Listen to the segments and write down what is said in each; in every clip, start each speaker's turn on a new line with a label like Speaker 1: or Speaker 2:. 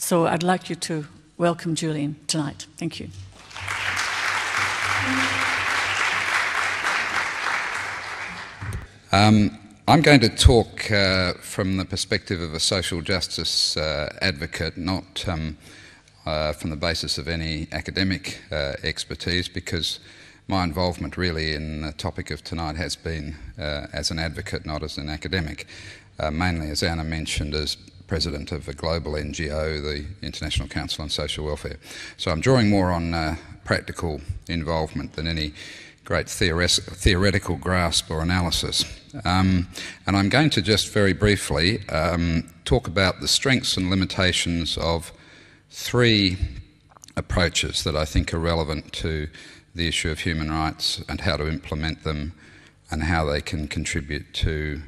Speaker 1: So I'd like you to welcome Julian tonight. Thank you.
Speaker 2: I'm going to talk from the perspective of a social justice advocate, not from the basis of any academic expertise, because my involvement really in the topic of tonight has been as an advocate, not as an academic, mainly, as Anna mentioned, as president of a global NGO, the International Council on Social Welfare. So I'm drawing more on practical involvement than any great theoretical grasp or analysis. And I'm going to just very briefly talk about the strengths and limitations of three approaches that I think are relevant to the issue of human rights and how to implement them and how they can contribute to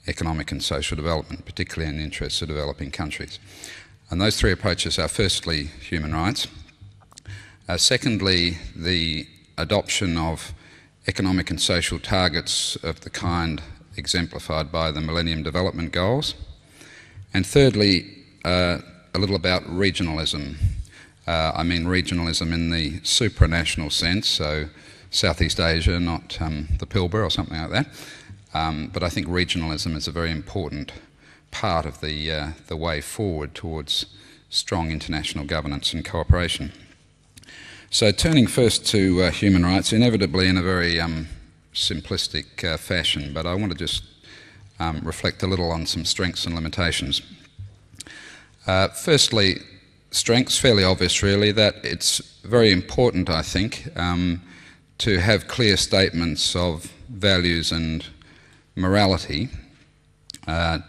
Speaker 2: economic and social development, particularly in the interests of developing countries. And those three approaches are firstly human rights, secondly the adoption of economic and social targets of the kind exemplified by the Millennium Development Goals, and thirdly a little about regionalism. I mean regionalism in the supranational sense, so Southeast Asia, not the Pilbara or something like that, but I think regionalism is a very important part of the way forward towards strong international governance and cooperation. So turning first to human rights, inevitably in a very simplistic fashion, but I want to just reflect a little on some strengths and limitations. Firstly, strengths, fairly obvious really, that it's very important, I think, to have clear statements of values and morality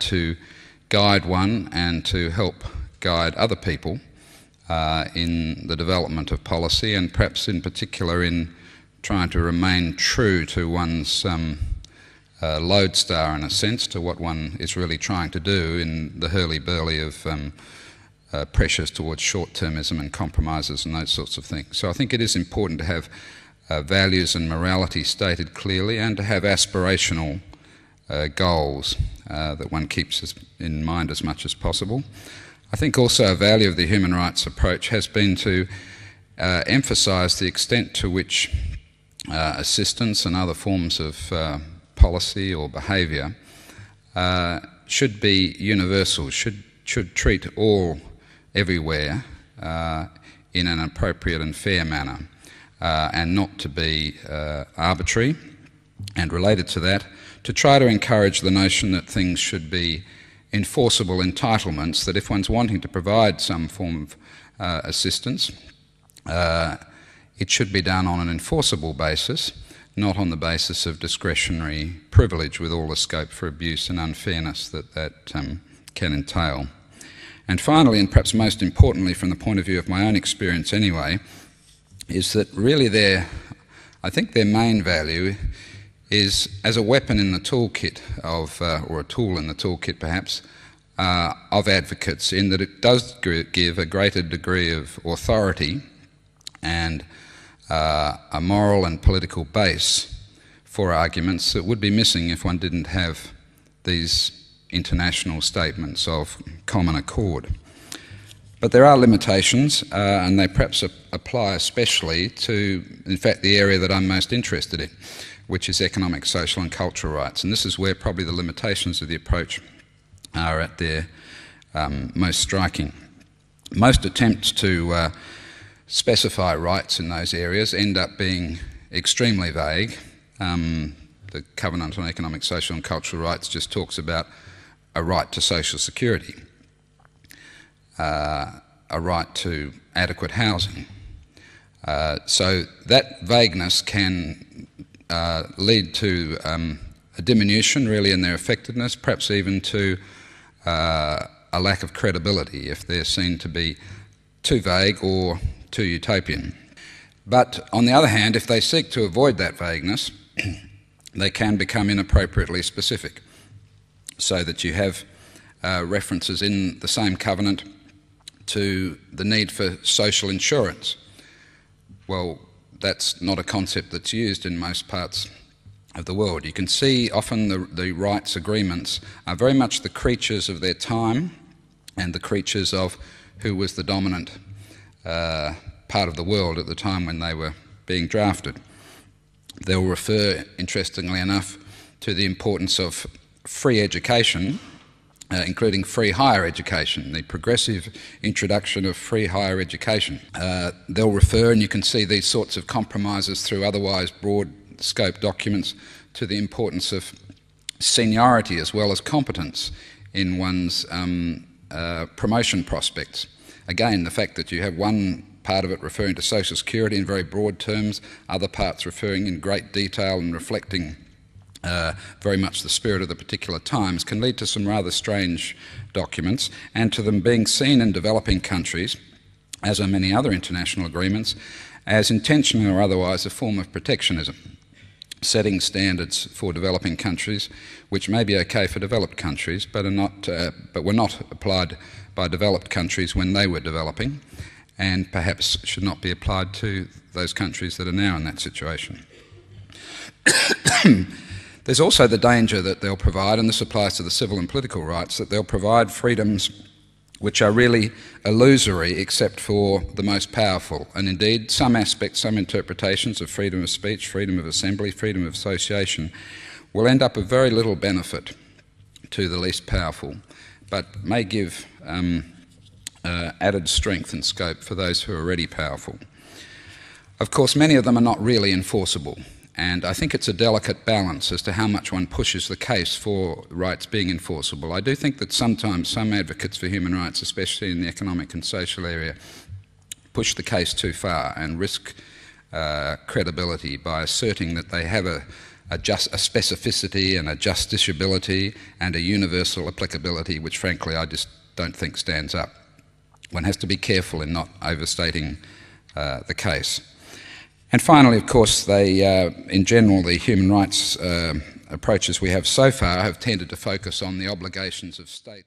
Speaker 2: to guide one and to help guide other people in the development of policy, and perhaps in particular in trying to remain true to one's lodestar, in a sense, to what one is really trying to do in the hurly-burly of pressures towards short-termism and compromises and those sorts of things. So I think it is important to have values and morality stated clearly, and to have aspirational goals that one keeps in mind as much as possible. I think also a value of the human rights approach has been to emphasise the extent to which assistance and other forms of policy or behaviour should be universal, should treat all everywhere in an appropriate and fair manner, and not to be arbitrary. And related to that, to try to encourage the notion that things should be enforceable entitlements, that if one's wanting to provide some form of assistance, it should be done on an enforceable basis, not on the basis of discretionary privilege with all the scope for abuse and unfairness that can entail. And finally, and perhaps most importantly from the point of view of my own experience anyway, is that really I think their main value is as a weapon in the toolkit of, or a tool in the toolkit perhaps, of advocates, in that it does give a greater degree of authority and a moral and political base for arguments that would be missing if one didn't have these international statements of common accord. But there are limitations, and they perhaps apply especially to, in fact, the area that I'm most interested in, which is economic, social and cultural rights. And this is where probably the limitations of the approach are at their most striking. Most attempts to specify rights in those areas end up being extremely vague. The Covenant on Economic, Social and Cultural Rights just talks about a right to social security, a right to adequate housing. So that vagueness can lead to a diminution really in their effectiveness, perhaps even to a lack of credibility if they're seen to be too vague or too utopian. But on the other hand, if they seek to avoid that vagueness, they can become inappropriately specific, so that you have references in the same covenant to the need for social insurance. Well, that's not a concept that's used in most parts of the world. You can see often the rights agreements are very much the creatures of their time and the creatures of who was the dominant part of the world at the time when they were being drafted. They'll refer, interestingly enough, to the importance of free education, including free higher education, the progressive introduction of free higher education. They'll refer, and you can see these sorts of compromises through otherwise broad scope documents, to the importance of seniority as well as competence in one's promotion prospects. Again, the fact that you have one part of it referring to social security in very broad terms, other parts referring in great detail and reflecting very much the spirit of the particular times, can lead to some rather strange documents, and to them being seen in developing countries, as are many other international agreements, as intentionally or otherwise a form of protectionism, setting standards for developing countries which may be okay for developed countries but were not applied by developed countries when they were developing, and perhaps should not be applied to those countries that are now in that situation. There's also the danger that they'll provide, and this applies to the civil and political rights, that they'll provide freedoms which are really illusory except for the most powerful. And indeed, some aspects, some interpretations of freedom of speech, freedom of assembly, freedom of association will end up of very little benefit to the least powerful, but may give added strength and scope for those who are already powerful. Of course, many of them are not really enforceable, and I think it's a delicate balance as to how much one pushes the case for rights being enforceable. I do think that sometimes some advocates for human rights, especially in the economic and social area, push the case too far and risk credibility by asserting that they have a specificity and a justiciability and a universal applicability, which frankly I just don't think stands up. One has to be careful in not overstating the case. And finally, of course, they, in general, the human rights approaches we have so far have tended to focus on the obligations of states.